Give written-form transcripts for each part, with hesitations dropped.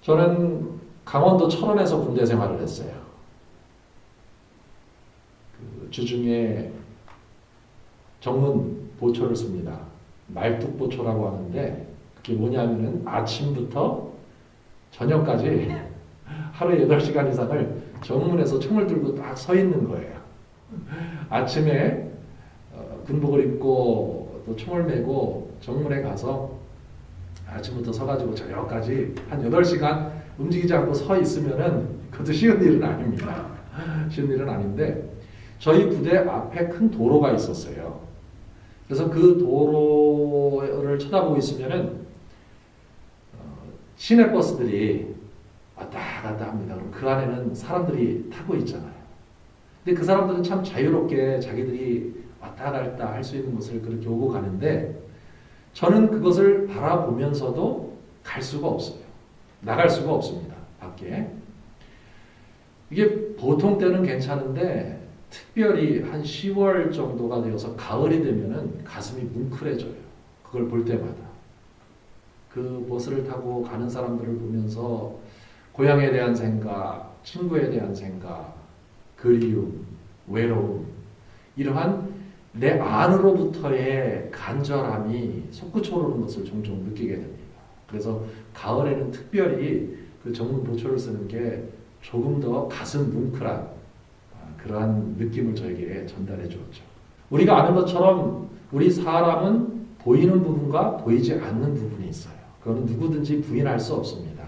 저는 강원도 철원에서 군대 생활을 했어요. 그 주중에 정문 보초를 씁니다. 말뚝보초라고 하는데 그게 뭐냐면은 아침부터 저녁까지 하루에 8시간 이상을 정문에서 총을 들고 딱 서 있는 거예요. 아침에 군복을 입고 또 총을 메고 정문에 가서 아침부터 서가지고 저녁까지 한 8시간 움직이지 않고 서 있으면은 그것도 쉬운 일은 아닙니다. 쉬운 일은 아닌데 저희 부대 앞에 큰 도로가 있었어요. 그래서 그 도로를 쳐다보고 있으면은 시내버스들이 왔다 갔다 합니다. 그럼 그 안에는 사람들이 타고 있잖아요. 근데 그 사람들은 참 자유롭게 자기들이 왔다 갔다 할 수 있는 곳을 그렇게 오고 가는데 저는 그것을 바라보면서도 갈 수가 없어요. 나갈 수가 없습니다. 밖에. 이게 보통 때는 괜찮은데 특별히 한 10월 정도가 되어서 가을이 되면은 가슴이 뭉클해져요. 그걸 볼 때마다. 그 버스를 타고 가는 사람들을 보면서 고향에 대한 생각, 친구에 대한 생각, 그리움, 외로움, 이러한 내 안으로부터의 간절함이 솟구쳐 오르는 것을 종종 느끼게 됩니다. 그래서 가을에는 특별히 그 정문 보초를 쓰는 게 조금 더 가슴 뭉클한 그러한 느낌을 저에게 전달해 주었죠. 우리가 아는 것처럼 우리 사람은 보이는 부분과 보이지 않는 부분이 있어요. 그건 누구든지 부인할 수 없습니다.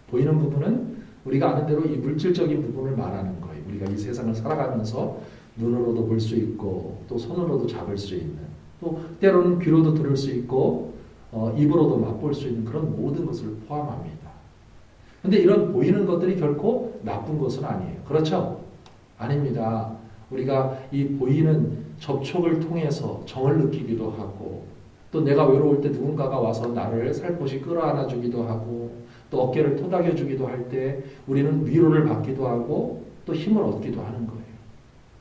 보이는 부분은 우리가 아는 대로 이 물질적인 부분을 말하는 거예요. 우리가 이 세상을 살아가면서 눈으로도 볼 수 있고 또 손으로도 잡을 수 있는 또 때로는 귀로도 들을 수 있고 입으로도 맛볼 수 있는 그런 모든 것을 포함합니다. 그런데 이런 보이는 것들이 결코 나쁜 것은 아니에요. 그렇죠? 아닙니다. 우리가 이 보이는 접촉을 통해서 정을 느끼기도 하고 또 내가 외로울 때 누군가가 와서 나를 살포시 끌어안아 주기도 하고 또 어깨를 토닥여 주기도 할 때 우리는 위로를 받기도 하고 또 힘을 얻기도 하는 거예요.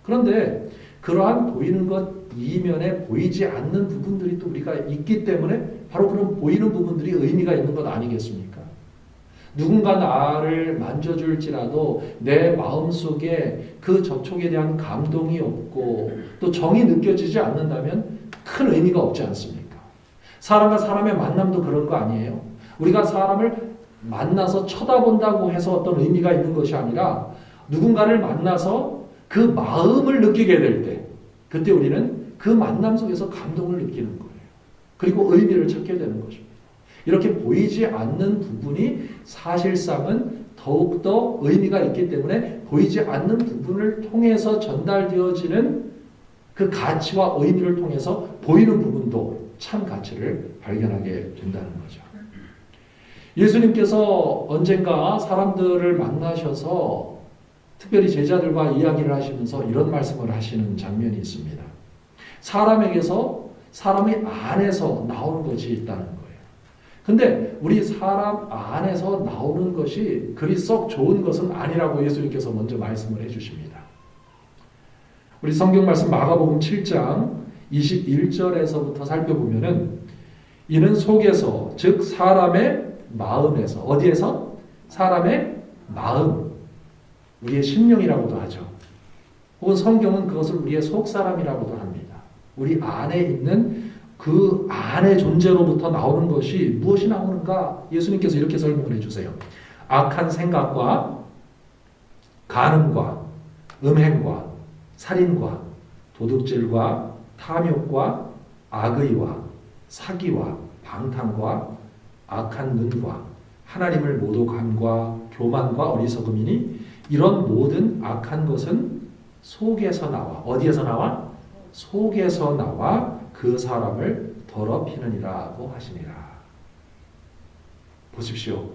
그런데 그러한 보이는 것 이면에 보이지 않는 부분들이 또 우리가 있기 때문에 바로 그런 보이는 부분들이 의미가 있는 것 아니겠습니까? 누군가 나를 만져줄지라도 내 마음속에 그 접촉에 대한 감동이 없고 또 정이 느껴지지 않는다면 큰 의미가 없지 않습니까? 사람과 사람의 만남도 그런 거 아니에요? 우리가 사람을 만나서 쳐다본다고 해서 어떤 의미가 있는 것이 아니라 누군가를 만나서 그 마음을 느끼게 될 때 그때 우리는 그 만남 속에서 감동을 느끼는 거예요. 그리고 의미를 찾게 되는 것입니다. 이렇게 보이지 않는 부분이 사실상은 더욱더 의미가 있기 때문에 보이지 않는 부분을 통해서 전달되어지는 그 가치와 의미를 통해서 보이는 부분도 참 가치를 발견하게 된다는 거죠. 예수님께서 언젠가 사람들을 만나셔서 특별히 제자들과 이야기를 하시면서 이런 말씀을 하시는 장면이 있습니다. 사람에게서 사람의 안에서 나오는 것이 있다는 거예요. 근데 우리 사람 안에서 나오는 것이 그리 썩 좋은 것은 아니라고 예수님께서 먼저 말씀을 해주십니다. 우리 성경 말씀 마가복음 7장 21절에서부터 살펴보면은 이는 속에서 즉 사람의 마음에서 어디에서? 사람의 마음 우리의 심령이라고도 하죠. 혹은 성경은 그것을 우리의 속사람이라고도 합니다. 우리 안에 있는 그 안의 존재로부터 나오는 것이 무엇이 나오는가? 예수님께서 이렇게 설명을 해주세요. 악한 생각과 간음과 음행과 살인과 도둑질과 탐욕과 악의와 사기와 방탕과 악한 눈과 하나님을 모독함과 교만과 어리석음이니 이런 모든 악한 것은 속에서 나와 어디에서 나와? 속에서 나와 그 사람을 더럽히느니라고 하시니라. 보십시오.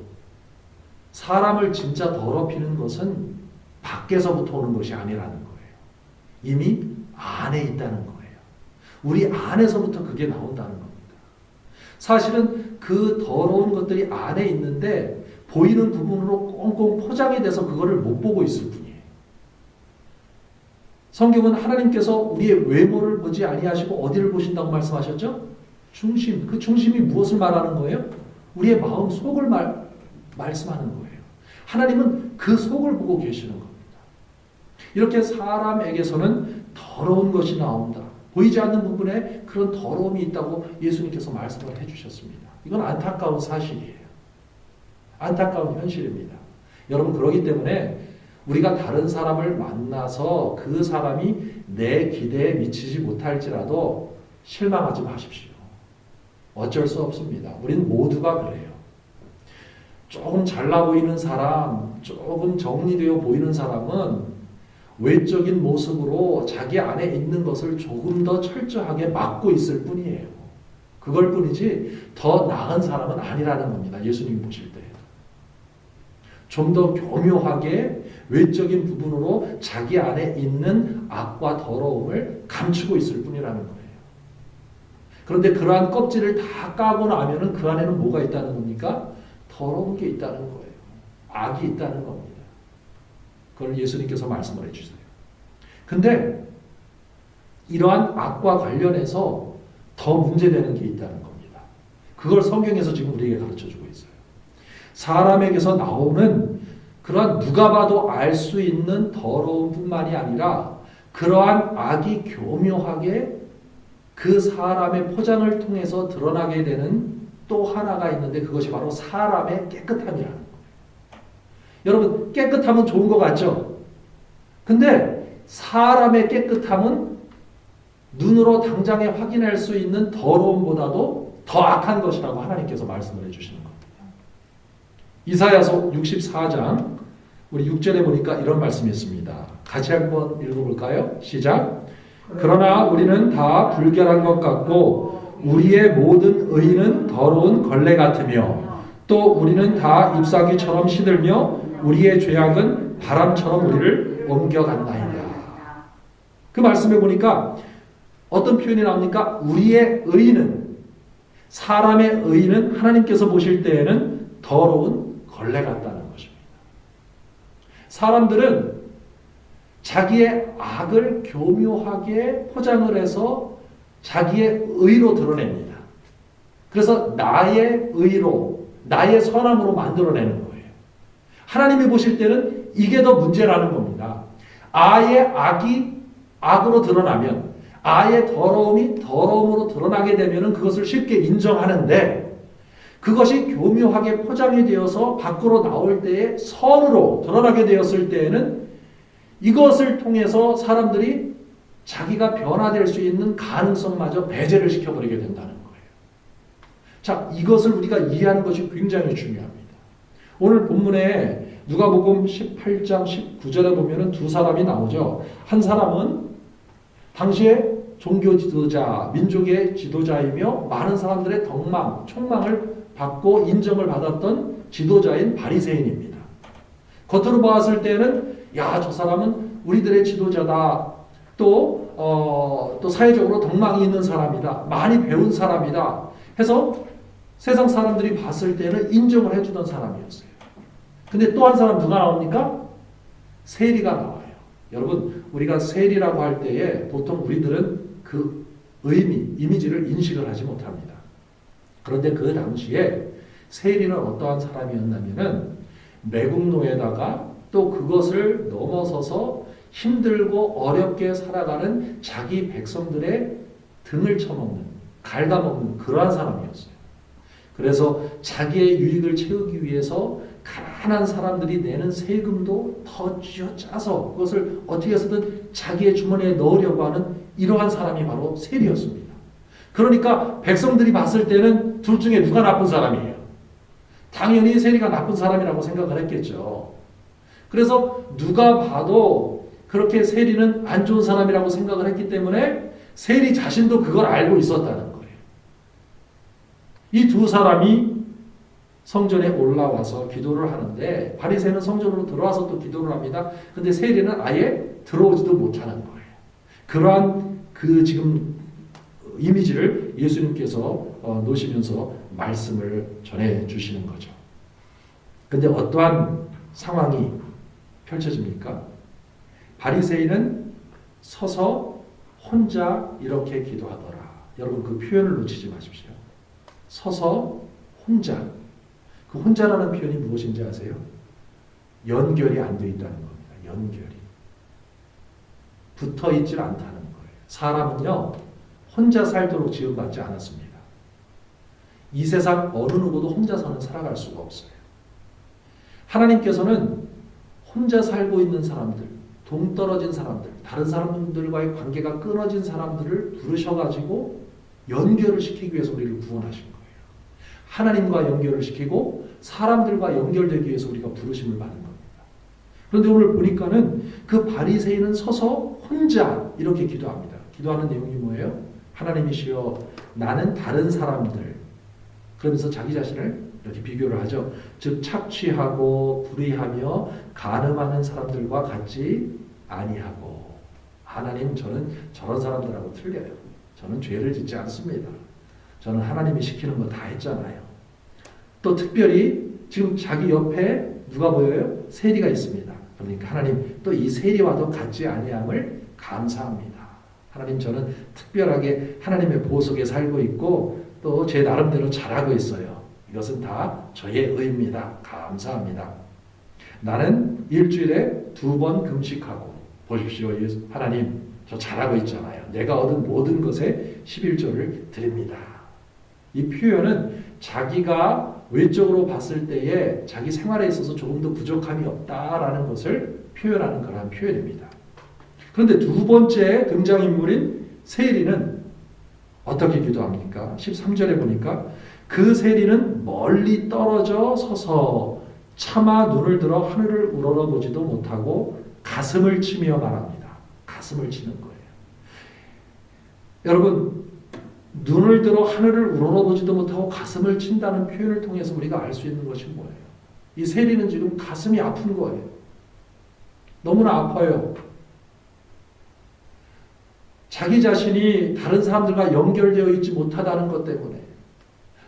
사람을 진짜 더럽히는 것은 밖에서부터 오는 것이 아니라는 거예요. 이미 안에 있다는 거예요. 우리 안에서부터 그게 나온다는 겁니다. 사실은 그 더러운 것들이 안에 있는데 보이는 부분으로 꽁꽁 포장이 돼서 그거를 못 보고 있을 뿐이에요. 성경은 하나님께서 우리의 외모를 보지 아니하시고 어디를 보신다고 말씀하셨죠? 중심. 그 중심이 무엇을 말하는 거예요? 우리의 마음 속을 말씀하는 거예요. 하나님은 그 속을 보고 계시는 겁니다. 이렇게 사람에게서는 더러운 것이 나온다. 보이지 않는 부분에 그런 더러움이 있다고 예수님께서 말씀을 해주셨습니다. 이건 안타까운 사실이에요. 안타까운 현실입니다. 여러분, 그러기 때문에 우리가 다른 사람을 만나서 그 사람이 내 기대에 미치지 못할지라도 실망하지 마십시오. 어쩔 수 없습니다. 우리는 모두가 그래요. 조금 잘나 보이는 사람, 조금 정리되어 보이는 사람은 외적인 모습으로 자기 안에 있는 것을 조금 더 철저하게 막고 있을 뿐이에요. 그걸 뿐이지 더 나은 사람은 아니라는 겁니다. 예수님이 보실 때. 좀 더 교묘하게 외적인 부분으로 자기 안에 있는 악과 더러움을 감추고 있을 뿐이라는 거예요. 그런데 그러한 껍질을 다 까고 나면은 그 안에는 뭐가 있다는 겁니까? 더러운 게 있다는 거예요. 악이 있다는 겁니다. 그걸 예수님께서 말씀을 해주세요. 근데 이러한 악과 관련해서 더 문제되는 게 있다는 겁니다. 그걸 성경에서 지금 우리에게 가르쳐주고 있어요. 사람에게서 나오는 그러한 누가 봐도 알 수 있는 더러움뿐만이 아니라 그러한 악이 교묘하게 그 사람의 포장을 통해서 드러나게 되는 또 하나가 있는데 그것이 바로 사람의 깨끗함이라는 거예요. 여러분, 깨끗함은 좋은 것 같죠? 근데 사람의 깨끗함은 눈으로 당장에 확인할 수 있는 더러움보다도 더 악한 것이라고 하나님께서 말씀을 해주시는 겁니다. 이사야서 64장 우리 6절에 보니까 이런 말씀이 있습니다. 같이 한번 읽어볼까요? 시작. 그러나 우리는 다 불결한 것 같고 우리의 모든 의는 더러운 걸레 같으며 또 우리는 다 잎사귀처럼 시들며 우리의 죄악은 바람처럼 우리를 옮겨간나이다. 그 말씀에 보니까 어떤 표현이 나옵니까? 우리의 의는, 사람의 의는 하나님께서 보실 때에는 더러운 걸레 같다는 것입니다. 사람들은 자기의 악을 교묘하게 포장을 해서 자기의 의로 드러냅니다. 그래서 나의 의로, 나의 선함으로 만들어내는 거예요. 하나님이 보실 때는 이게 더 문제라는 겁니다. 아예 악이 악으로 드러나면, 아예 더러움이 더러움으로 드러나게 되면 그것을 쉽게 인정하는데 그것이 교묘하게 포장이 되어서 밖으로 나올 때에 선으로 드러나게 되었을 때에는 이것을 통해서 사람들이 자기가 변화될 수 있는 가능성마저 배제를 시켜버리게 된다는 거예요. 자, 이것을 우리가 이해하는 것이 굉장히 중요합니다. 오늘 본문에 누가복음 18장 19절에 보면은 두 사람이 나오죠. 한 사람은 당시에 종교 지도자, 민족의 지도자이며 많은 사람들의 덕망, 총망을 받고 인정을 받았던 지도자인 바리새인입니다. 겉으로 보았을 때는 야, 저 사람은 우리들의 지도자다. 또 사회적으로 덕망이 있는 사람이다. 많이 배운 사람이다. 해서 세상 사람들이 봤을 때는 인정을 해주던 사람이었어요. 근데 또 한 사람 누가 나옵니까? 세리가 나와요. 여러분, 우리가 세리라고 할 때에 보통 우리들은 그 이미지를 인식을 하지 못합니다. 그런데 그 당시에 세리는 어떠한 사람이었냐면은 매국노에다가 또 그것을 넘어서서 힘들고 어렵게 살아가는 자기 백성들의 등을 쳐먹는, 갉아먹는 그러한 사람이었어요. 그래서 자기의 유익을 채우기 위해서 가난한 사람들이 내는 세금도 더 쥐어짜서 그것을 어떻게 해서든 자기의 주머니에 넣으려고 하는 이러한 사람이 바로 세리였습니다. 그러니까 백성들이 봤을 때는 둘 중에 누가 나쁜 사람이에요? 당연히 세리가 나쁜 사람이라고 생각을 했겠죠. 그래서 누가 봐도 그렇게 세리는 안 좋은 사람이라고 생각을 했기 때문에 세리 자신도 그걸 알고 있었다는 거예요. 이 두 사람이 성전에 올라와서 기도를 하는데 바리새인은 성전으로 들어와서 또 기도를 합니다. 근데 세리는 아예 들어오지도 못하는 거예요. 그러한 그 지금 이미지를 예수님께서 놓으시면서 말씀을 전해 주시는 거죠. 근데 어떠한 상황이 펼쳐집니까? 바리새인은 서서 혼자 이렇게 기도하더라. 여러분, 그 표현을 놓치지 마십시오. 서서 혼자. 그 혼자라는 표현이 무엇인지 아세요? 연결이 안 돼 있다는 겁니다. 연결이. 붙어 있질 않다는 거예요. 사람은요, 혼자 살도록 지음받지 않았습니다. 이 세상 어느 누구도 혼자서는 살아갈 수가 없어요. 하나님께서는 혼자 살고 있는 사람들, 동떨어진 사람들, 다른 사람들과의 관계가 끊어진 사람들을 부르셔가지고 연결을 시키기 위해서 우리를 구원하신 거예요. 하나님과 연결을 시키고 사람들과 연결되기 위해서 우리가 부르심을 받은 겁니다. 그런데 오늘 보니까는 그 바리새인은 서서 혼자 이렇게 기도합니다. 기도하는 내용이 뭐예요? 하나님이시여, 나는 다른 사람들, 그러면서 자기 자신을 이렇게 비교를 하죠. 즉 착취하고 불의하며 간음하는 사람들과 같지 아니하고, 하나님, 저는 저런 사람들하고 틀려요. 저는 죄를 짓지 않습니다. 저는 하나님이 시키는 거 다 했잖아요. 또 특별히 지금 자기 옆에 누가 보여요? 세리가 있습니다. 그러니까 하나님, 또 이 세리와도 같지 아니함을 감사합니다. 하나님, 저는 특별하게 하나님의 보석에 살고 있고 또 제 나름대로 잘하고 있어요. 이것은 다 저의 의입니다. 감사합니다. 나는 일주일에 2번 금식하고, 보십시오. 하나님, 저 잘하고 있잖아요. 내가 얻은 모든 것에 11조를 드립니다. 이 표현은 자기가 외적으로 봤을 때에 자기 생활에 있어서 조금 더 부족함이 없다라는 것을 표현하는 그러한 표현입니다. 그런데 두 번째 등장인물인 세리는 어떻게 기도합니까? 13절에 보니까 그 세리는 멀리 떨어져 서서 차마 눈을 들어 하늘을 우러러보지도 못하고 가슴을 치며 말합니다. 가슴을 치는 거예요. 여러분, 눈을 들어 하늘을 우러러보지도 못하고 가슴을 친다는 표현을 통해서 우리가 알 수 있는 것이 뭐예요? 이 세리는 지금 가슴이 아픈 거예요. 너무나 아파요. 자기 자신이 다른 사람들과 연결되어 있지 못하다는 것 때문에,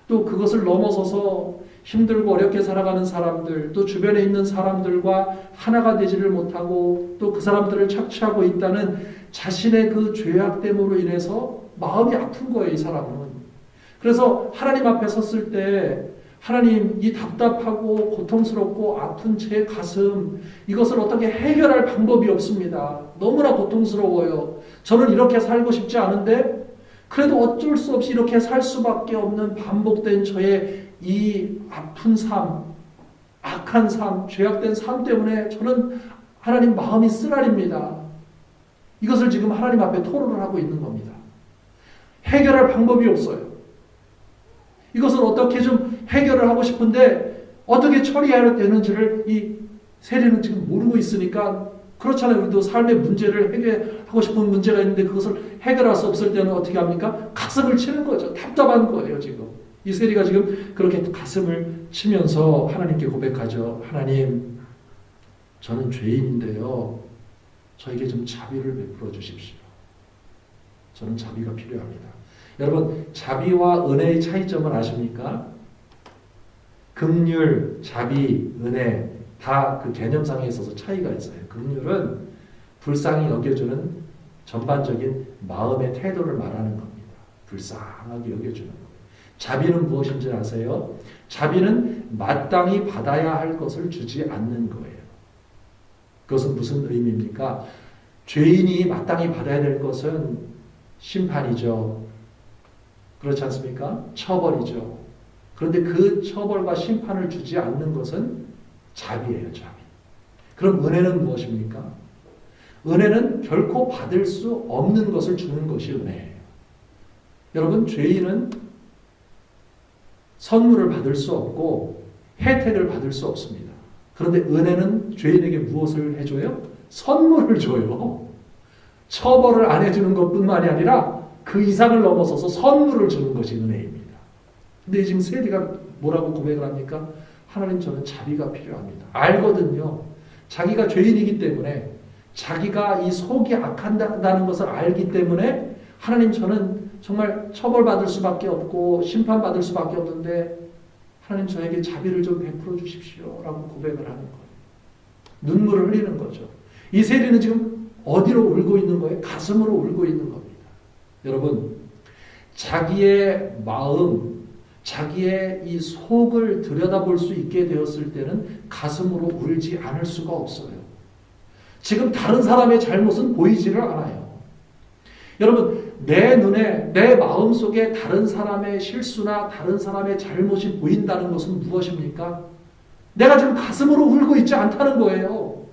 또 그것을 넘어서서 힘들고 어렵게 살아가는 사람들, 또 주변에 있는 사람들과 하나가 되지를 못하고 또 그 사람들을 착취하고 있다는 자신의 그 죄악됨으로 인해서 마음이 아픈 거예요, 이 사람은. 그래서 하나님 앞에 섰을 때, 하나님, 이 답답하고 고통스럽고 아픈 제 가슴, 이것을 어떻게 해결할 방법이 없습니다. 너무나 고통스러워요. 저는 이렇게 살고 싶지 않은데 그래도 어쩔 수 없이 이렇게 살 수밖에 없는 반복된 저의 이 아픈 삶, 악한 삶, 죄악된 삶 때문에 저는 하나님 마음이 쓰라립니다. 이것을 지금 하나님 앞에 토로를 하고 있는 겁니다. 해결할 방법이 없어요. 이것을 어떻게 좀 해결을 하고 싶은데 어떻게 처리해야 되는지를 이 세리는 지금 모르고 있으니까, 그렇잖아요. 우리도 삶의 문제를 해결하고 싶은 문제가 있는데 그것을 해결할 수 없을 때는 어떻게 합니까? 가슴을 치는 거죠. 답답한 거예요, 지금. 이 세리가 지금 그렇게 가슴을 치면서 하나님께 고백하죠. 하나님, 저는 죄인인데요. 저에게 좀 자비를 베풀어 주십시오. 저는 자비가 필요합니다. 여러분, 자비와 은혜의 차이점을 아십니까? 긍휼, 자비, 은혜 다 그 개념상에 있어서 차이가 있어요. 긍휼은 불쌍히 여겨주는 전반적인 마음의 태도를 말하는 겁니다. 불쌍하게 여겨주는 거예요. 자비는 무엇인지 아세요? 자비는 마땅히 받아야 할 것을 주지 않는 거예요. 그것은 무슨 의미입니까? 죄인이 마땅히 받아야 될 것은 심판이죠. 그렇지 않습니까? 처벌이죠. 그런데 그 처벌과 심판을 주지 않는 것은 자비예요, 자비. 그럼 은혜는 무엇입니까? 은혜는 결코 받을 수 없는 것을 주는 것이 은혜예요. 여러분, 죄인은 선물을 받을 수 없고 혜택을 받을 수 없습니다. 그런데 은혜는 죄인에게 무엇을 해줘요? 선물을 줘요. 처벌을 안 해주는 것뿐만이 아니라 그 이상을 넘어서서 선물을 주는 것이 은혜입니다. 근데 지금 세리가 뭐라고 고백을 합니까? 하나님, 저는 자비가 필요합니다. 알거든요. 자기가 죄인이기 때문에, 자기가 이 속이 악한다는 것을 알기 때문에, 하나님, 저는 정말 처벌받을 수밖에 없고 심판받을 수밖에 없는데 하나님, 저에게 자비를 좀 베풀어 주십시오 라고 고백을 하는 거예요. 눈물을 흘리는 거죠. 이 세리는 지금 어디로 울고 있는 거예요? 가슴으로 울고 있는 겁니다. 여러분, 자기의 마음, 자기의 이 속을 들여다볼 수 있게 되었을 때는 가슴으로 울지 않을 수가 없어요. 지금 다른 사람의 잘못은 보이지를 않아요. 여러분, 내 눈에, 내 마음속에 다른 사람의 실수나 다른 사람의 잘못이 보인다는 것은 무엇입니까? 내가 지금 가슴으로 울고 있지 않다는 거예요.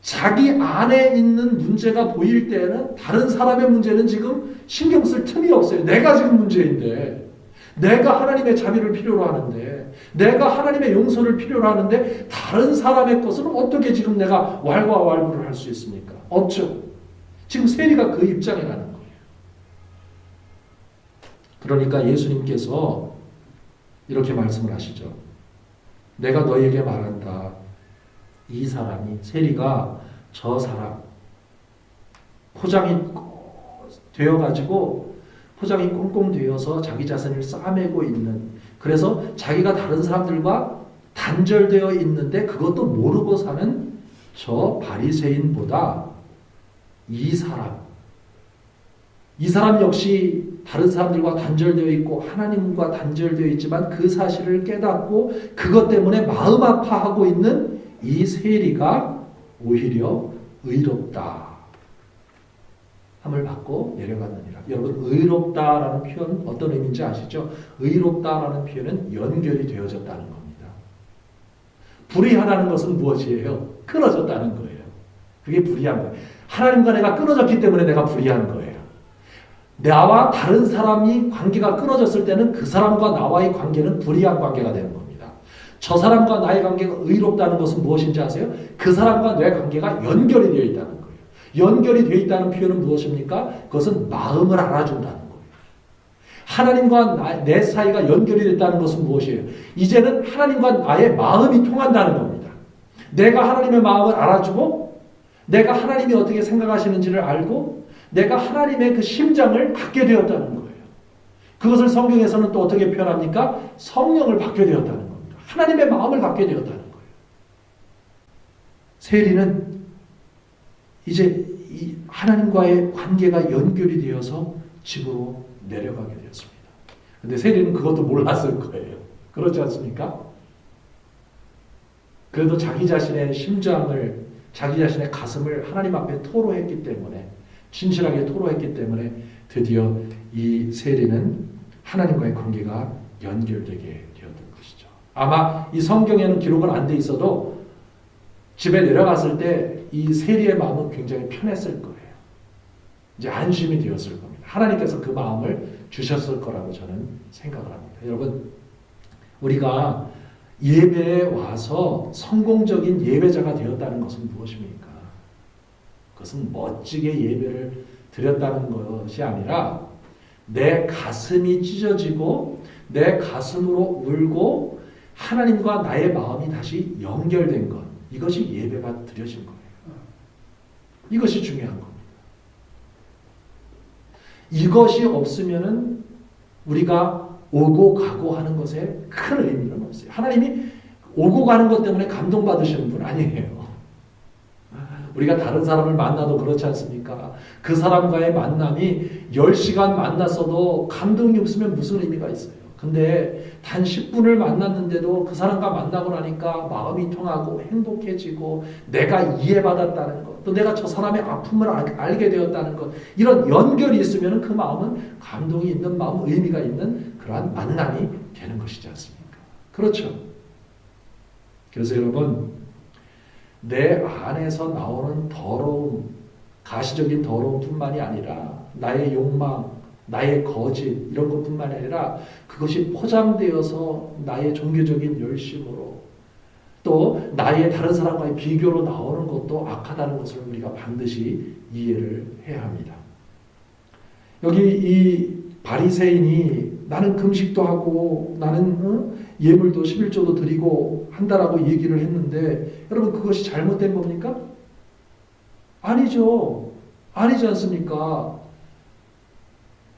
자기 안에 있는 문제가 보일 때는 다른 사람의 문제는 지금 신경 쓸 틈이 없어요. 내가 지금 문제인데, 내가 하나님의 자비를 필요로 하는데, 내가 하나님의 용서를 필요로 하는데 다른 사람의 것은 어떻게 지금 내가 왈가왈부를 할 수 있습니까? 없죠. 지금 세리가 그 입장에 가는 거예요. 그러니까 예수님께서 이렇게 말씀을 하시죠. 내가 너희에게 말한다. 이 사람이, 세리가 저 사람, 포장이 되어가지고 포장이 꽁꽁 되어서 자기 자신을 싸매고 있는, 그래서 자기가 다른 사람들과 단절되어 있는데 그것도 모르고 사는 저 바리새인보다 이 사람 역시 다른 사람들과 단절되어 있고 하나님과 단절되어 있지만 그 사실을 깨닫고 그것 때문에 마음 아파하고 있는 이 세리가 오히려 의롭다 함을 받고 내려갔느니라. 여러분, 의롭다라는 표현 어떤 의미인지 아시죠? 의롭다라는 표현은 연결이 되어졌다는 겁니다. 불의하다는 것은 무엇이에요? 끊어졌다는 거예요. 그게 불의한 거예요. 하나님과 내가 끊어졌기 때문에 내가 불의한 거예요. 나와 다른 사람이 관계가 끊어졌을 때는 그 사람과 나와의 관계는 불의한 관계가 되는 겁니다. 저 사람과 나의 관계가 의롭다는 것은 무엇인지 아세요? 그 사람과 내 관계가 연결이 되어 있다는 거예요. 연결이 되어 있다는 표현은 무엇입니까? 그것은 마음을 알아준다는 거예요. 하나님과 내 사이가 연결이 됐다는 것은 무엇이에요? 이제는 하나님과 나의 마음이 통한다는 겁니다. 내가 하나님의 마음을 알아주고 내가 하나님이 어떻게 생각하시는지를 알고 내가 하나님의 그 심장을 받게 되었다는 거예요. 그것을 성경에서는 또 어떻게 표현합니까? 성령을 받게 되었다는 겁니다. 하나님의 마음을 받게 되었다는 거예요. 세리는 이제 이 하나님과의 관계가 연결이 되어서 집으로 내려가게 되었습니다. 그런데 세리는 그것도 몰랐을 거예요. 그렇지 않습니까? 그래도 자기 자신의 심장을, 자기 자신의 가슴을 하나님 앞에 토로했기 때문에, 진실하게 토로했기 때문에 드디어 이 세리는 하나님과의 관계가 연결되게 되었던 것이죠. 아마 이 성경에는 기록은 안 돼 있어도 집에 내려갔을 때 이 세리의 마음은 굉장히 편했을 거예요. 이제 안심이 되었을 겁니다. 하나님께서 그 마음을 주셨을 거라고 저는 생각을 합니다. 여러분, 우리가 예배에 와서 성공적인 예배자가 되었다는 것은 무엇입니까? 그것은 멋지게 예배를 드렸다는 것이 아니라 내 가슴이 찢어지고 내 가슴으로 울고 하나님과 나의 마음이 다시 연결된 것, 이것이 예배가 드려진 거예요. 이것이 중요한 겁니다. 이것이 없으면은 우리가 오고 가고 하는 것에 큰 의미는 없어요. 하나님이 오고 가는 것 때문에 감동받으시는 분 아니에요. 우리가 다른 사람을 만나도 그렇지 않습니까? 그 사람과의 만남이 10시간 만났어도 감동이 없으면 무슨 의미가 있어요? 근데 단 10분을 만났는데도 그 사람과 만나고 나니까 마음이 통하고 행복해지고 내가 이해받았다는 것, 또 내가 저 사람의 아픔을 알게 되었다는 것, 이런 연결이 있으면 그 마음은 감동이 있는 마음, 의미가 있는 그러한 만남이 되는 것이지 않습니까? 그렇죠. 그래서 여러분, 내 안에서 나오는 더러움, 가시적인 더러움뿐만이 아니라 나의 욕망, 나의 거짓, 이런 것뿐만이 아니라 그것이 포장되어서 나의 종교적인 열심으로 또 나의 다른 사람과의 비교로 나오는 것도 악하다는 것을 우리가 반드시 이해를 해야 합니다. 여기 이 바리새인이 나는 금식도 하고 나는 예물도 11조도 드리고 한다라고 얘기를 했는데 여러분, 그것이 잘못된 겁니까? 아니죠. 아니지 않습니까?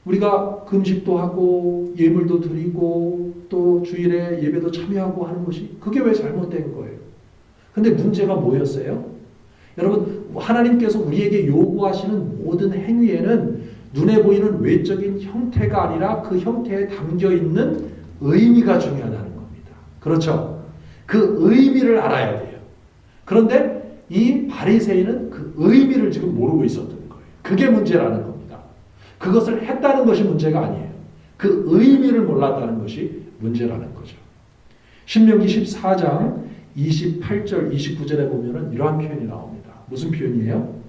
우리가 금식도 하고 예물도 드리고 또 주일에 예배도 참여하고 하는 것이 그게 왜 잘못된 거예요? 근데 문제가 뭐였어요? 여러분, 하나님께서 우리에게 요구하시는 모든 행위에는 눈에 보이는 외적인 형태가 아니라 그 형태에 담겨 있는 의미가 중요하다는 겁니다. 그렇죠? 그 의미를 알아야 돼요. 그런데 이 바리새인은 그 의미를 지금 모르고 있었던 거예요. 그게 문제라는 겁니다. 그것을 했다는 것이 문제가 아니에요. 그 의미를 몰랐다는 것이 문제라는 거죠. 신명기 14장 28절 29절에 보면은 이러한 표현이 나옵니다. 무슨 표현이에요?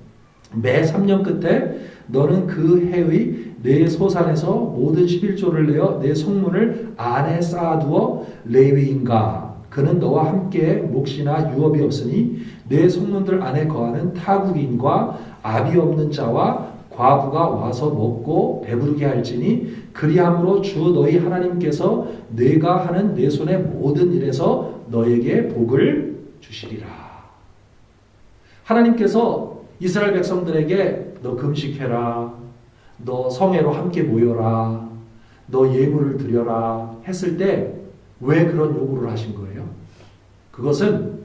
매 3년 끝에 너는 그 해의 내 소산에서 모든 11조를 내어 내 성문을 안에 쌓아두어 레위인과 그는 너와 함께 몫이나 유업이 없으니 내 성문들 안에 거하는 타국인과 압이 없는 자와 과부가 와서 먹고 배부르게 할지니 그리함으로 주 너희 하나님께서 내가 하는 내 손의 모든 일에서 너에게 복을 주시리라. 하나님께서 이스라엘 백성들에게 너 금식해라, 너 성회로 함께 모여라, 너 예물을 드려라 했을 때 왜 그런 요구를 하신 거예요? 그것은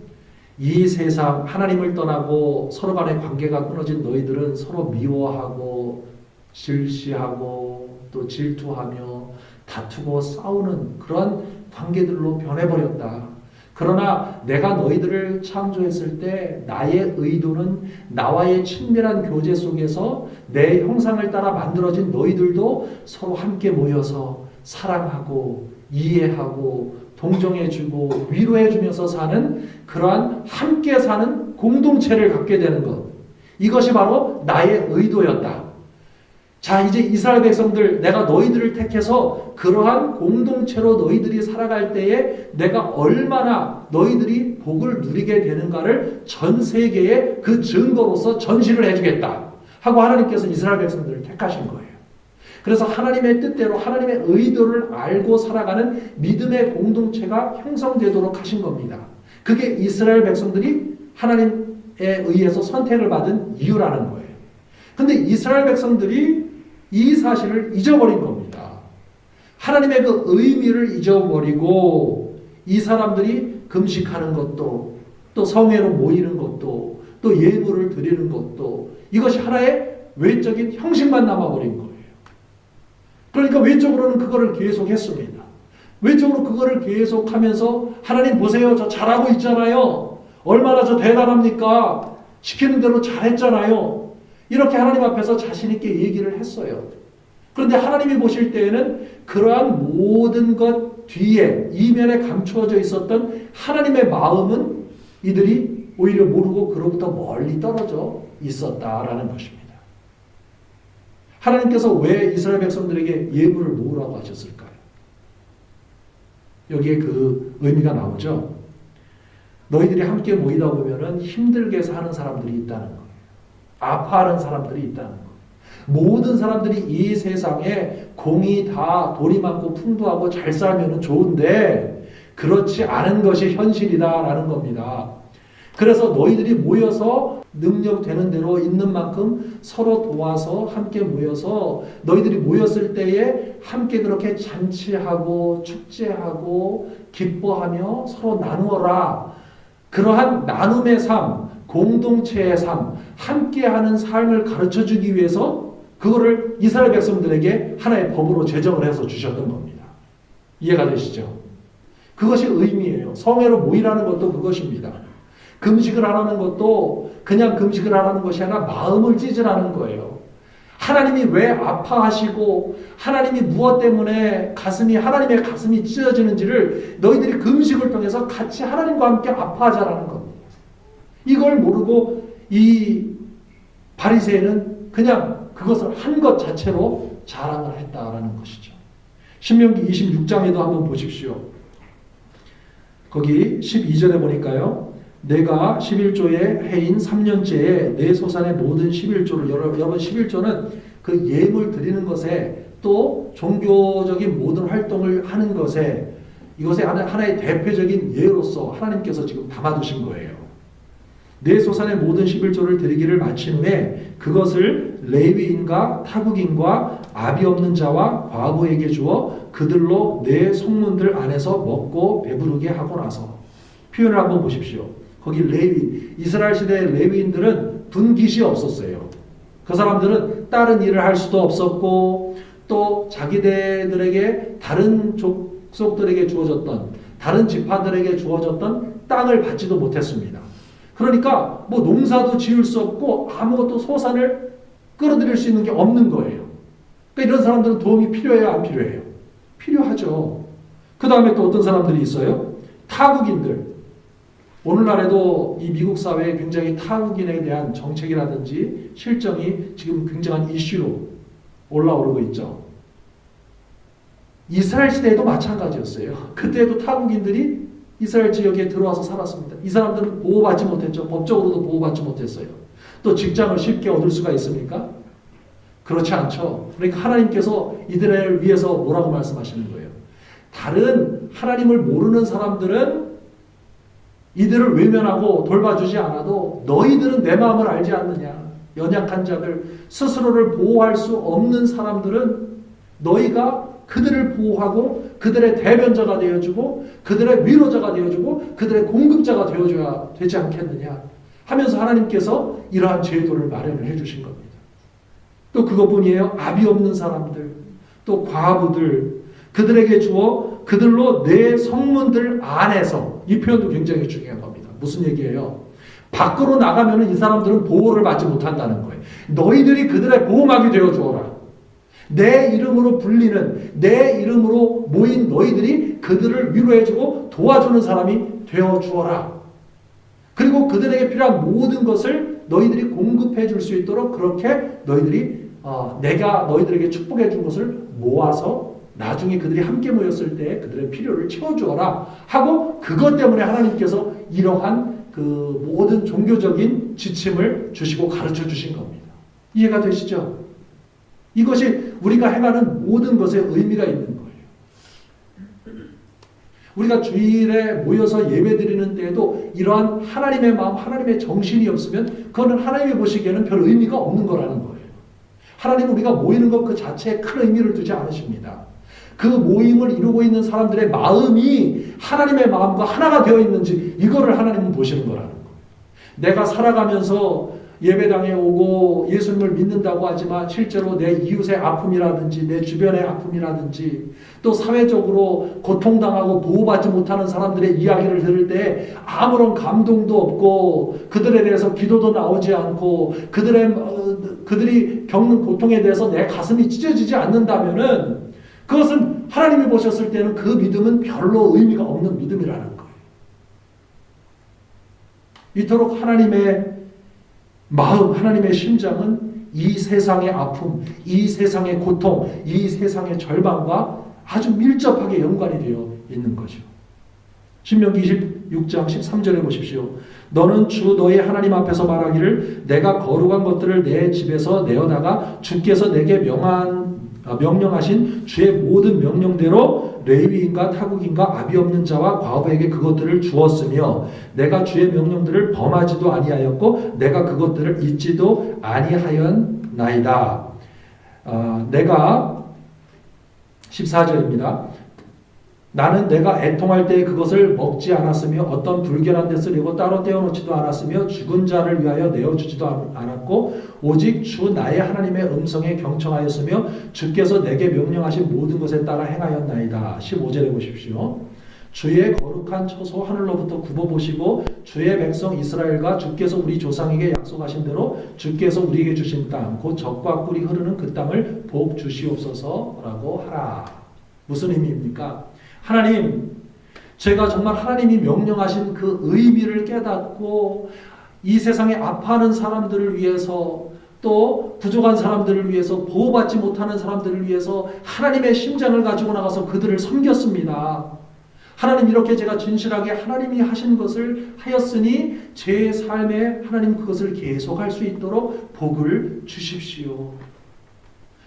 이 세상 하나님을 떠나고 서로 간의 관계가 끊어진 너희들은 서로 미워하고 질시하고 또 질투하며 다투고 싸우는 그런 관계들로 변해버렸다. 그러나 내가 너희들을 창조했을 때 나의 의도는 나와의 친밀한 교제 속에서 내 형상을 따라 만들어진 너희들도 서로 함께 모여서 사랑하고 이해하고 동정해주고 위로해주면서 사는 그러한 함께 사는 공동체를 갖게 되는 것. 이것이 바로 나의 의도였다. 자, 이제 이스라엘 백성들, 내가 너희들을 택해서 그러한 공동체로 너희들이 살아갈 때에 내가 얼마나 너희들이 복을 누리게 되는가를 전 세계에 그 증거로서 전시를 해주겠다 하고 하나님께서 이스라엘 백성들을 택하신 거예요. 그래서 하나님의 뜻대로 하나님의 의도를 알고 살아가는 믿음의 공동체가 형성되도록 하신 겁니다. 그게 이스라엘 백성들이 하나님에 의해서 선택을 받은 이유라는 거예요. 근데 이스라엘 백성들이 이 사실을 잊어버린 겁니다. 하나님의 그 의미를 잊어버리고 이 사람들이 금식하는 것도 또 성회로 모이는 것도 또 예물을 드리는 것도 이것이 하나의 외적인 형식만 남아버린 거예요. 그러니까 외적으로는 그거를 계속했습니다. 외적으로 그거를 계속하면서 하나님 보세요, 저 잘하고 있잖아요. 얼마나 저 대단합니까? 시키는 대로 잘했잖아요. 이렇게 하나님 앞에서 자신 있게 얘기를 했어요. 그런데 하나님이 보실 때에는 그러한 모든 것 뒤에 이면에 감추어져 있었던 하나님의 마음은 이들이 오히려 모르고 그로부터 멀리 떨어져 있었다라는 것입니다. 하나님께서 왜 이스라엘 백성들에게 예물을 놓으라고 하셨을까요? 여기에 그 의미가 나오죠. 너희들이 함께 모이다 보면은 힘들게 사는 사람들이 있다는 거예요. 아파하는 사람들이 있다는 거예요. 모든 사람들이 이 세상에 공이 다 돌이 많고 풍부하고 잘 살면 좋은데 그렇지 않은 것이 현실이다라는 겁니다. 그래서 너희들이 모여서 능력 되는 대로 있는 만큼 서로 도와서 함께 모여서 너희들이 모였을 때에 함께 그렇게 잔치하고 축제하고 기뻐하며 서로 나누어라. 그러한 나눔의 삶, 공동체의 삶, 함께하는 삶을 가르쳐주기 위해서 그거를 이스라엘 백성들에게 하나의 법으로 제정을 해서 주셨던 겁니다. 이해가 되시죠? 그것이 의미예요. 성회로 모이라는 것도 그것입니다. 금식을 하라는 것도 그냥 금식을 하라는 것이 아니라 마음을 찢으라는 거예요. 하나님이 왜 아파하시고 하나님이 무엇 때문에 하나님의 가슴이 찢어지는지를 너희들이 금식을 통해서 같이 하나님과 함께 아파하자라는 겁니다. 이걸 모르고 이 바리새인은 그냥 그것을 한 것 자체로 자랑을 했다라는 것이죠. 신명기 26장에도 한번 보십시오. 거기 12절에 보니까요. 내가 11조의 해인 3년째에 내 소산의 모든 11조를 여러분 11조는 그 예물 드리는 것에 또 종교적인 모든 활동을 하는 것에 이것의 하나의 대표적인 예로서 하나님께서 지금 담아두신 거예요. 내 소산의 모든 11조를 드리기를 마친 후에 그것을 레위인과 타국인과 압이 없는 자와 과부에게 주어 그들로 내 성문들 안에서 먹고 배부르게 하고 나서 표현을 한번 보십시오. 거기 레위, 이스라엘 시대의 레위인들은 분깃이 없었어요. 그 사람들은 다른 일을 할 수도 없었고 또 자기들에게 다른 족속들에게 주어졌던 다른 지파들에게 주어졌던 땅을 받지도 못했습니다. 그러니까 뭐 농사도 지을 수 없고 아무것도 소산을 끌어들일 수 있는 게 없는 거예요. 그러니까 이런 사람들은 도움이 필요해요, 안 필요해요? 필요하죠. 그 다음에 또 어떤 사람들이 있어요? 타국인들. 오늘날에도 이 미국 사회에 굉장히 타국인에 대한 정책이라든지 실정이 지금 굉장한 이슈로 올라오고 있죠. 이스라엘 시대에도 마찬가지였어요. 그때도 타국인들이 이스라엘 지역에 들어와서 살았습니다. 이 사람들은 보호받지 못했죠. 법적으로도 보호받지 못했어요. 또 직장을 쉽게 얻을 수가 있습니까? 그렇지 않죠. 그러니까 하나님께서 이들을 위해서 뭐라고 말씀하시는 거예요? 다른 하나님을 모르는 사람들은 이들을 외면하고 돌봐주지 않아도 너희들은 내 마음을 알지 않느냐. 연약한 자들, 스스로를 보호할 수 없는 사람들은 너희가 그들을 보호하고 그들의 대변자가 되어주고 그들의 위로자가 되어주고 그들의 공급자가 되어줘야 되지 않겠느냐 하면서 하나님께서 이러한 제도를 마련을 해주신 겁니다. 또 그것뿐이에요. 아비 없는 사람들, 또 과부들, 그들에게 주어 그들로 내 성문들 안에서, 이 표현도 굉장히 중요한 겁니다. 무슨 얘기예요? 밖으로 나가면 이 사람들은 보호를 받지 못한다는 거예요. 너희들이 그들의 보호막이 되어 주어라. 내 이름으로 불리는, 내 이름으로 모인 너희들이 그들을 위로해주고 도와주는 사람이 되어 주어라. 그리고 그들에게 필요한 모든 것을 너희들이 공급해 줄 수 있도록 그렇게 너희들이 내가 너희들에게 축복해 준 것을 모아서 나중에 그들이 함께 모였을 때 그들의 필요를 채워주어라 하고, 그것 때문에 하나님께서 이러한 그 모든 종교적인 지침을 주시고 가르쳐 주신 겁니다. 이해가 되시죠? 이것이 우리가 행하는 모든 것에 의미가 있는 거예요. 우리가 주일에 모여서 예배 드리는 때에도 이러한 하나님의 마음, 하나님의 정신이 없으면 그거는 하나님이 보시기에는 별 의미가 없는 거라는 거예요. 하나님은 우리가 모이는 것 그 자체에 큰 의미를 두지 않으십니다. 그 모임을 이루고 있는 사람들의 마음이 하나님의 마음과 하나가 되어 있는지, 이거를 하나님은 보시는 거라는 거예요. 내가 살아가면서 예배당에 오고 예수님을 믿는다고 하지만 실제로 내 이웃의 아픔이라든지 내 주변의 아픔이라든지 또 사회적으로 고통당하고 보호받지 못하는 사람들의 이야기를 들을 때 아무런 감동도 없고 그들에 대해서 기도도 나오지 않고 그들이 겪는 고통에 대해서 내 가슴이 찢어지지 않는다면은 그것은 하나님이 보셨을 때는 그 믿음은 별로 의미가 없는 믿음이라는 거예요. 이토록 하나님의 마음, 하나님의 심장은 이 세상의 아픔, 이 세상의 고통, 이 세상의 절망과 아주 밀접하게 연관이 되어 있는 거죠. 신명기 26장 13절에 보십시오. 너는 주 너의 하나님 앞에서 말하기를 내가 거룩한 것들을 내 집에서 내어다가 주께서 내게 명령하신 주의 모든 명령대로 레위인과 타국인과 아비 없는 자와 과부에게 그것들을 주었으며 내가 주의 명령들을 범하지도 아니하였고 내가 그것들을 잊지도 아니하였나이다. 내가 14절입니다. 나는 내가 애통할 때 그것을 먹지 않았으며 어떤 불결한 데 쓰려고 따로 떼어놓지도 않았으며 죽은 자를 위하여 내어주지도 않았고 오직 주 나의 하나님의 음성에 경청하였으며 주께서 내게 명령하신 모든 것에 따라 행하였나이다. 15절에 보십시오. 주의 거룩한 처소 하늘로부터 굽어보시고 주의 백성 이스라엘과 주께서 우리 조상에게 약속하신 대로 주께서 우리에게 주신 땅 곧 젖과 꿀이 흐르는 그 땅을 복 주시옵소서라고 하라. 무슨 의미입니까? 하나님, 제가 정말 하나님이 명령하신 그 의미를 깨닫고 이 세상에 아파하는 사람들을 위해서 또 부족한 사람들을 위해서 보호받지 못하는 사람들을 위해서 하나님의 심장을 가지고 나가서 그들을 섬겼습니다. 하나님, 이렇게 제가 진실하게 하나님이 하신 것을 하였으니 제 삶에 하나님 그것을 계속할 수 있도록 복을 주십시오.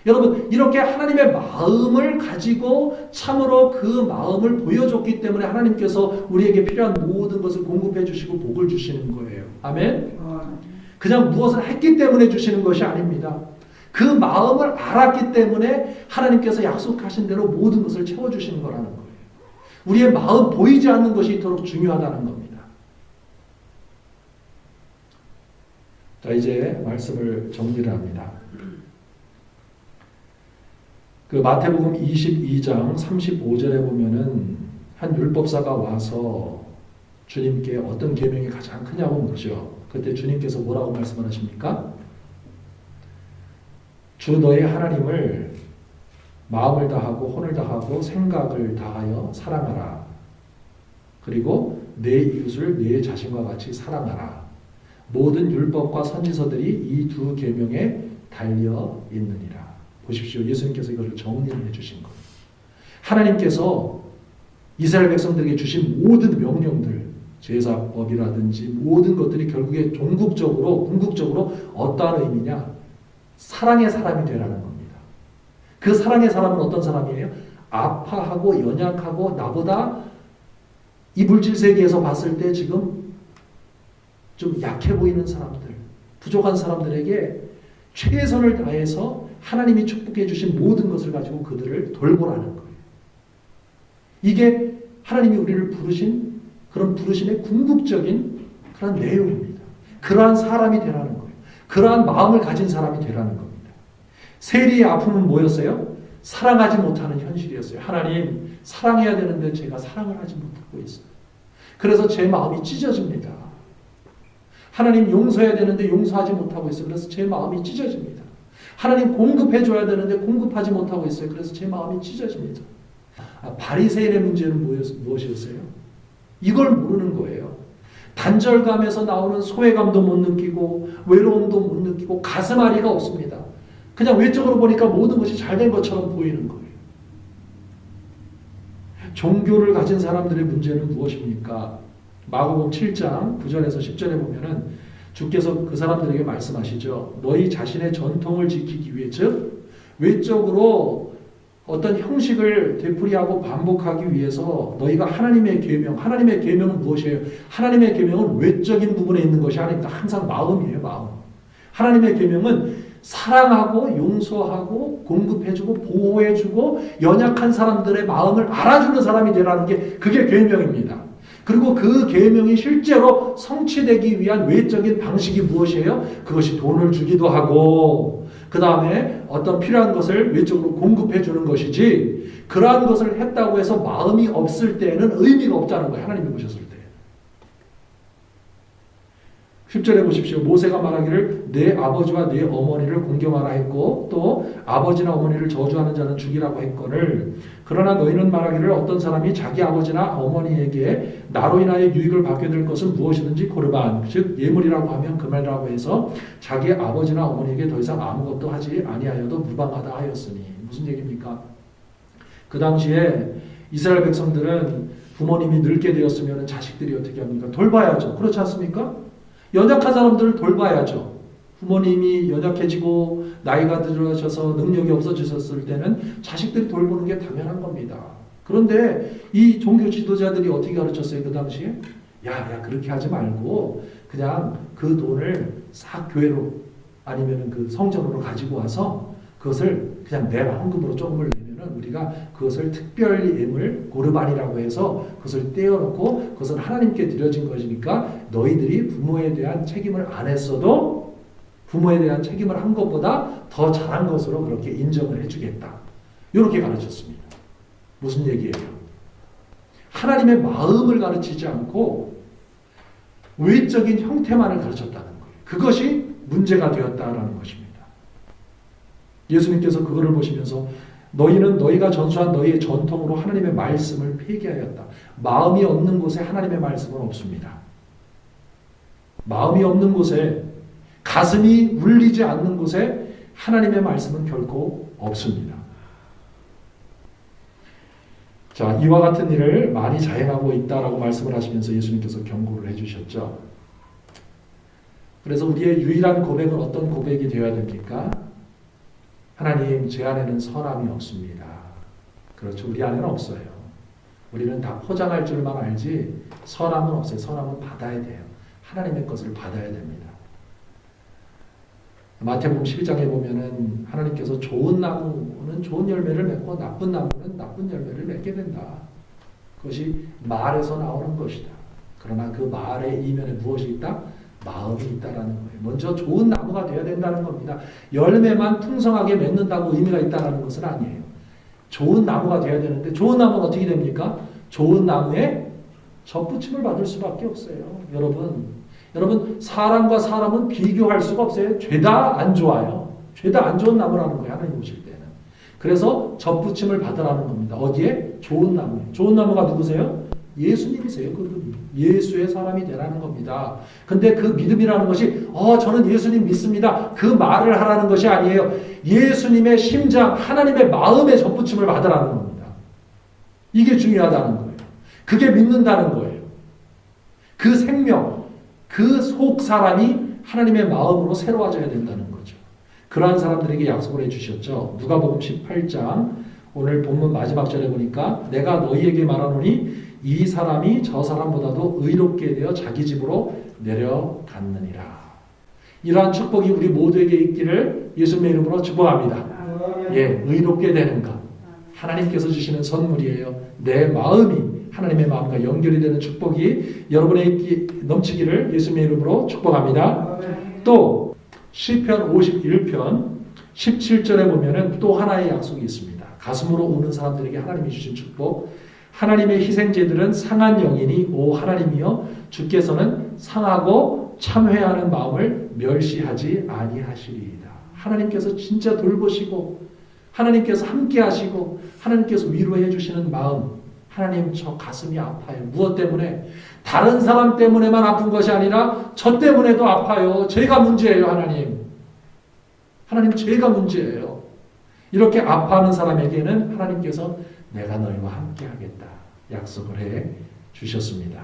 여러분, 이렇게 하나님의 마음을 가지고 참으로 그 마음을 보여줬기 때문에 하나님께서 우리에게 필요한 모든 것을 공급해 주시고 복을 주시는 거예요. 아멘? 그냥 무엇을 했기 때문에 주시는 것이 아닙니다. 그 마음을 알았기 때문에 하나님께서 약속하신 대로 모든 것을 채워주시는 거라는 거예요. 우리의 마음 보이지 않는 것이 이토록 중요하다는 겁니다. 자, 자, 이제 말씀을 정리를 합니다. 그 마태복음 22장 35절에 보면은 한 율법사가 와서 주님께 어떤 계명이 가장 크냐고 묻죠. 그때 주님께서 뭐라고 말씀하십니까? 주 너의 하나님을 마음을 다하고 혼을 다하고 생각을 다하여 사랑하라. 그리고 내 이웃을 내 자신과 같이 사랑하라. 모든 율법과 선지서들이 이 두 계명에 달려 있느니라. 보십시오. 예수님께서 이것을 정리를 해주신 거예요. 하나님께서 이스라엘 백성들에게 주신 모든 명령들, 제사법이라든지 모든 것들이 결국에 궁극적으로 어떠한 의미냐? 사랑의 사람이 되라는 겁니다. 그 사랑의 사람은 어떤 사람이에요? 아파하고 연약하고 나보다 이 물질 세계에서 봤을 때 지금 좀 약해 보이는 사람들, 부족한 사람들에게 최선을 다해서 하나님이 축복해 주신 모든 것을 가지고 그들을 돌보라는 거예요. 이게 하나님이 우리를 부르신 그런 부르심의 궁극적인 그런 내용입니다. 그러한 사람이 되라는 거예요. 그러한 마음을 가진 사람이 되라는 겁니다. 세리의 아픔은 뭐였어요? 사랑하지 못하는 현실이었어요. 하나님, 사랑해야 되는데 제가 사랑을 하지 못하고 있어요. 그래서 제 마음이 찢어집니다. 하나님, 용서해야 되는데 용서하지 못하고 있어요. 그래서 제 마음이 찢어집니다. 하나님, 공급해 줘야 되는데 공급하지 못하고 있어요. 그래서 제 마음이 찢어집니다. 바리새인의 문제는 무엇이었어요? 이걸 모르는 거예요. 단절감에서 나오는 소외감도 못 느끼고 외로움도 못 느끼고 가슴앓이가 없습니다. 그냥 외적으로 보니까 모든 것이 잘된 것처럼 보이는 거예요. 종교를 가진 사람들의 문제는 무엇입니까? 마가복음 7장 9절에서 10절에 보면은 주께서 그 사람들에게 말씀하시죠. 너희 자신의 전통을 지키기 위해, 즉 외적으로 어떤 형식을 되풀이하고 반복하기 위해서 너희가 하나님의 계명은 무엇이에요? 하나님의 계명은 외적인 부분에 있는 것이 아닙니다. 항상 마음이에요, 마음. 하나님의 계명은 사랑하고 용서하고 공급해주고 보호해주고 연약한 사람들의 마음을 알아주는 사람이 되라는 게 그게 계명입니다. 그리고 그 계명이 실제로 성취되기 위한 외적인 방식이 무엇이에요? 그것이 돈을 주기도 하고 그 다음에 어떤 필요한 것을 외적으로 공급해 주는 것이지, 그러한 것을 했다고 해서 마음이 없을 때에는 의미가 없다는 거예요. 하나님이 보셨을 때. 10절에 보십시오. 모세가 말하기를 내 아버지와 내 어머니를 공경하라 했고 또 아버지나 어머니를 저주하는 자는 죽이라고 했거늘, 그러나 너희는 말하기를 어떤 사람이 자기 아버지나 어머니에게 나로 인하여 유익을 받게 될 것은 무엇이든지 고르반, 즉 예물이라고 하면 그 말이라고 해서 자기 아버지나 어머니에게 더 이상 아무것도 하지 아니하여도 무방하다 하였으니. 무슨 얘기입니까? 그 당시에 이스라엘 백성들은 부모님이 늙게 되었으면 자식들이 어떻게 합니까? 돌봐야죠. 그렇지 않습니까? 연약한 사람들을 돌봐야죠. 부모님이 연약해지고 나이가 들어셔서 능력이 없어지셨을 때는 자식들이 돌보는 게 당연한 겁니다. 그런데 이 종교 지도자들이 어떻게 가르쳤어요? 그 당시에? 야, 그렇게 하지 말고 그냥 그 돈을 싹 교회로 아니면 그 성전으로 가지고 와서 그것을 그냥 내라, 헌금으로 조금을 내면은 우리가 그것을 특별히 예물 고르반이라고 해서 그것을 떼어놓고 그것은 하나님께 드려진 것이니까 너희들이 부모에 대한 책임을 안 했어도 부모에 대한 책임을 한 것보다 더 잘한 것으로 그렇게 인정을 해주겠다. 이렇게 가르쳤습니다. 무슨 얘기예요? 하나님의 마음을 가르치지 않고 외적인 형태만을 가르쳤다는 거예요. 그것이 문제가 되었다라는 것입니다. 예수님께서 그거를 보시면서 너희는 너희가 전수한 너희의 전통으로 하나님의 말씀을 폐기하였다. 마음이 없는 곳에 하나님의 말씀은 없습니다. 마음이 없는 곳에, 가슴이 울리지 않는 곳에 하나님의 말씀은 결코 없습니다. 자, 이와 같은 일을 많이 자행하고 있다라고 말씀을 하시면서 예수님께서 경고를 해주셨죠. 그래서 우리의 유일한 고백은 어떤 고백이 되어야 됩니까? 하나님, 제 안에는 선함이 없습니다. 그렇죠. 우리 안에는 없어요. 우리는 다 포장할 줄만 알지 선함은 없어요. 선함은 받아야 돼요. 하나님의 것을 받아야 됩니다. 마태복음 12장에 보면은 하나님께서 좋은 나무는 좋은 열매를 맺고 나쁜 나무는 나쁜 열매를 맺게 된다. 그것이 말에서 나오는 것이다. 그러나 그 말의 이면에 무엇이 있다? 마음이 있다라는 거예요. 먼저 좋은 나무가 되어야 된다는 겁니다. 열매만 풍성하게 맺는다고 의미가 있다는 것은 아니에요. 좋은 나무가 되어야 되는데 좋은 나무는 어떻게 됩니까? 좋은 나무에 접붙임을 받을 수밖에 없어요. 여러분 사람과 사람은 비교할 수가 없어요. 죄다 안 좋아요. 죄다 안 좋은 나무라는 거예요. 하나님 오실 때는. 그래서 접붙임을 받으라는 겁니다. 어디에? 좋은 나무에. 좋은 나무가 누구세요? 예수님이세요. 그분이. 예수의 사람이 되라는 겁니다. 근데 그 믿음이라는 것이 저는 예수님 믿습니다. 그 말을 하라는 것이 아니에요. 예수님의 심장, 하나님의 마음의 접붙임을 받으라는 겁니다. 이게 중요하다는 거예요. 그게 믿는다는 거예요. 그 생명, 그 속 사람이 하나님의 마음으로 새로워져야 된다는 거죠. 그러한 사람들에게 약속을 해주셨죠. 누가복음 18장 오늘 본문 마지막 절에 보니까 내가 너희에게 말하노니 이 사람이 저 사람보다도 의롭게 되어 자기 집으로 내려갔느니라. 이러한 축복이 우리 모두에게 있기를 예수님의 이름으로 축복합니다. 의롭게 되는 것. 하나님께서 주시는 선물이에요. 내 마음이 하나님의 마음과 연결이 되는 축복이 여러분에게 넘치기를 예수님의 이름으로 축복합니다. 또 시편 51편 17절에 보면은 또 하나의 약속이 있습니다. 가슴으로 우는 사람들에게 하나님이 주신 축복. 하나님의 희생제들은 상한 영이니 오 하나님이여 주께서는 상하고 참회하는 마음을 멸시하지 아니하시리이다. 하나님께서 진짜 돌보시고 하나님께서 함께 하시고 하나님께서 위로해 주시는 마음. 하나님 저 가슴이 아파요. 무엇 때문에? 다른 사람 때문에만 아픈 것이 아니라 저 때문에도 아파요. 제가 문제예요. 하나님 제가 문제예요. 이렇게 아파하는 사람에게는 하나님께서 내가 너희와 함께 하겠다 약속을 해 주셨습니다.